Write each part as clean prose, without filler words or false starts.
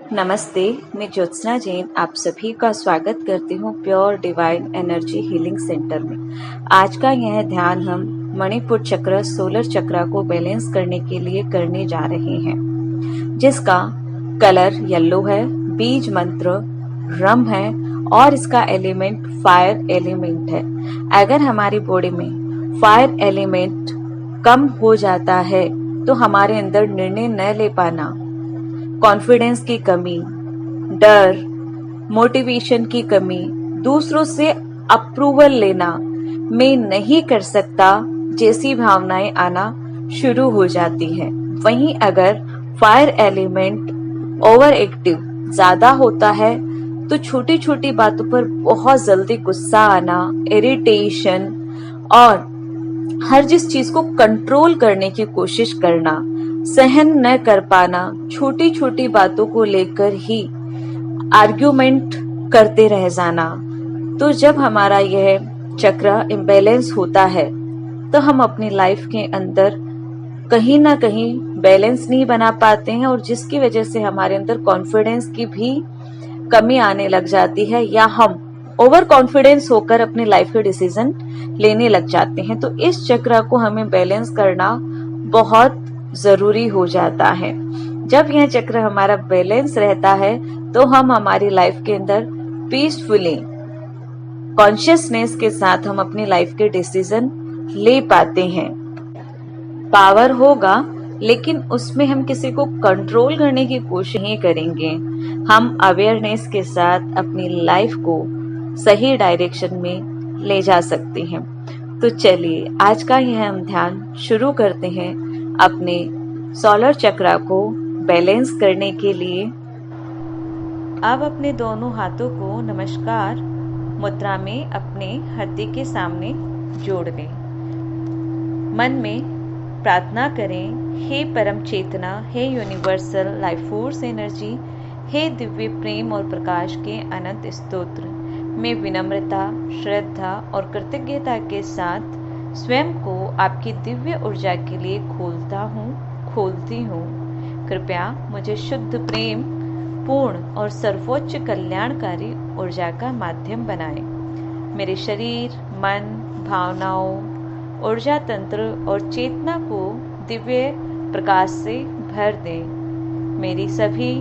नमस्ते, मैं ज्योत्सना जैन आप सभी का स्वागत करती हूँ pure divine energy healing centre में। आज का यह ध्यान हम मणिपुर चक्र सोलर चक्र को बैलेंस करने के लिए करने जा रहे हैं, जिसका कलर येलो है, बीज मंत्र रम है और इसका एलिमेंट फायर एलिमेंट है। अगर हमारी बॉडी में फायर एलिमेंट कम हो जाता है तो हमारे अंदर निर्णय न ले पाना, कॉन्फिडेंस की कमी, डर, मोटिवेशन की कमी, दूसरों से अप्रूवल लेना, मैं नहीं कर सकता जैसी भावनाएं आना शुरू हो जाती हैं। वहीं अगर फायर एलिमेंट ओवर एक्टिव ज्यादा होता है तो छोटी छोटी बातों पर बहुत जल्दी गुस्सा आना, इरिटेशन और हर जिस चीज को कंट्रोल करने की कोशिश करना, सहन न कर पाना, छोटी छोटी बातों को लेकर ही आर्ग्यूमेंट करते रह जाना। तो जब हमारा यह चक्र इम्बैलेंस होता है तो हम अपनी लाइफ के अंदर कहीं ना कहीं बैलेंस नहीं बना पाते हैं और जिसकी वजह से हमारे अंदर कॉन्फिडेंस की भी कमी आने लग जाती है या हम ओवर कॉन्फिडेंस होकर अपनी लाइफ के डिसीजन लेने लग जाते हैं। तो इस चक्र को हमें बैलेंस करना बहुत जरूरी हो जाता है। जब यह चक्र हमारा बैलेंस रहता है तो हम हमारी लाइफ के अंदर पीसफुली कॉन्शियसनेस के साथ हम अपनी लाइफ के डिसीजन ले पाते हैं। पावर होगा लेकिन उसमें हम किसी को कंट्रोल करने की कोशिश नहीं करेंगे। हम अवेयरनेस के साथ अपनी लाइफ को सही डायरेक्शन में ले जा सकते हैं। तो चलिए आज का यह हम ध्यान शुरू करते हैं अपने सोलर चक्र को बैलेंस करने के लिए। अब अपने दोनों हाथों को नमस्कार मुद्रा में अपने हृदय के सामने जोड़ लें। मन में प्रार्थना करें, हे परम चेतना, हे यूनिवर्सल लाइफ फोर्स एनर्जी, हे दिव्य प्रेम और प्रकाश के अनंत स्तोत्र, मैं विनम्रता, श्रद्धा और कृतज्ञता के साथ स्वयं को आपकी दिव्य ऊर्जा के लिए खोलती हूँ। कृपया मुझे शुद्ध प्रेम, पूर्ण और सर्वोच्च कल्याणकारी ऊर्जा का माध्यम बनाएं। मेरे शरीर, मन, भावनाओं, ऊर्जा तंत्र और चेतना को दिव्य प्रकाश से भर दें। मेरी सभी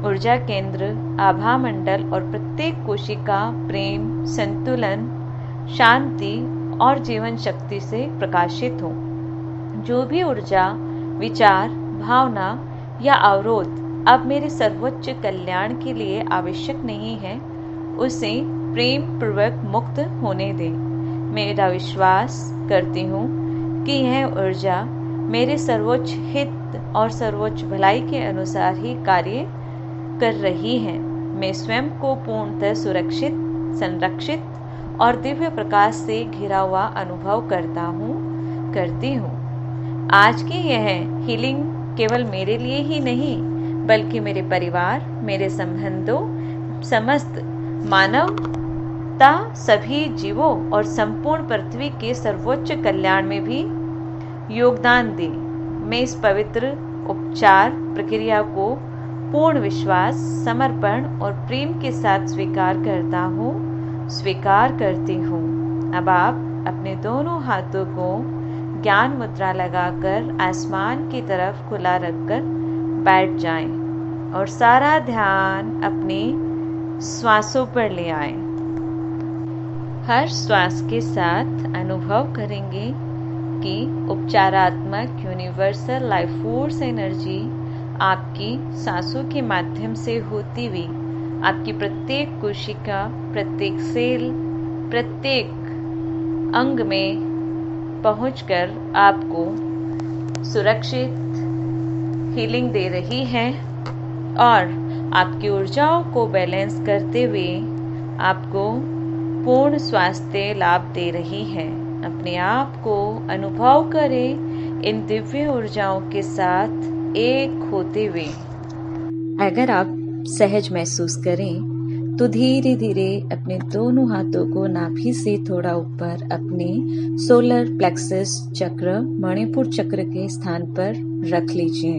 ऊर्जा केंद्र, आभा मंडल और प्रत्येक कोशिका प्रेम, संतुलन, शांति और जीवन शक्ति से प्रकाशित हो। जो भी ऊर्जा, विचार, भावना या अवरोध अब मेरे सर्वोच्च कल्याण के लिए आवश्यक नहीं है, उसे प्रेम पूर्वक मुक्त होने दें। मेरा विश्वास करती हूँ कि यह ऊर्जा मेरे सर्वोच्च हित और सर्वोच्च भलाई के अनुसार ही कार्य कर रही है। मैं स्वयं को पूर्णतः सुरक्षित, संरक्षित और दिव्य प्रकाश से घिरा हुआ अनुभव करती हूँ। आज की यह हीलिंग केवल मेरे लिए ही नहीं बल्कि मेरे परिवार, मेरे संबंधों, समस्त मानवता, सभी जीवों और संपूर्ण पृथ्वी के सर्वोच्च कल्याण में भी योगदान दे। मैं इस पवित्र उपचार प्रक्रिया को पूर्ण विश्वास, समर्पण और प्रेम के साथ स्वीकार करती हूँ। अब आप अपने दोनों हाथों को ज्ञान मुद्रा लगाकर आसमान की तरफ खुला रखकर बैठ जाएं और सारा ध्यान अपनी श्वासों पर ले आएं। हर श्वास के साथ अनुभव करेंगे कि उपचारात्मक यूनिवर्सल लाइफ फोर्स एनर्जी आपकी सांसों के माध्यम से होती हुई आपकी प्रत्येक कोशिका, प्रत्येक सेल, प्रत्येक अंग में पहुंचकर आपको सुरक्षित हीलिंग दे रही है और आपकी ऊर्जाओं को बैलेंस करते हुए आपको पूर्ण स्वास्थ्य लाभ दे रही है। अपने आप को अनुभव करें इन दिव्य ऊर्जाओं के साथ एक होते हुए। अगर आप सहज महसूस करें तो धीरे धीरे अपने दोनों हाथों को नाभि से थोड़ा ऊपर अपने सोलर प्लेक्सस चक्र, मणिपुर चक्र के स्थान पर रख लीजिए।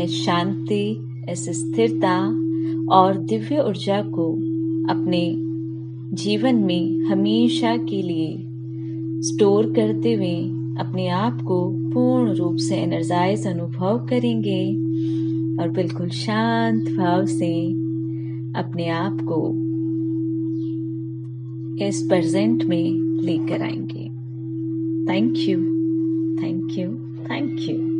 इस शांति, इस स्थिरता और दिव्य ऊर्जा को अपने जीवन में हमेशा के लिए स्टोर करते हुए अपने आप को पूर्ण रूप से एनर्जाइज अनुभव करेंगे और बिल्कुल शांत भाव से अपने आप को इस प्रेजेंट में लेकर आएंगे। Thank you, thank you, thank you.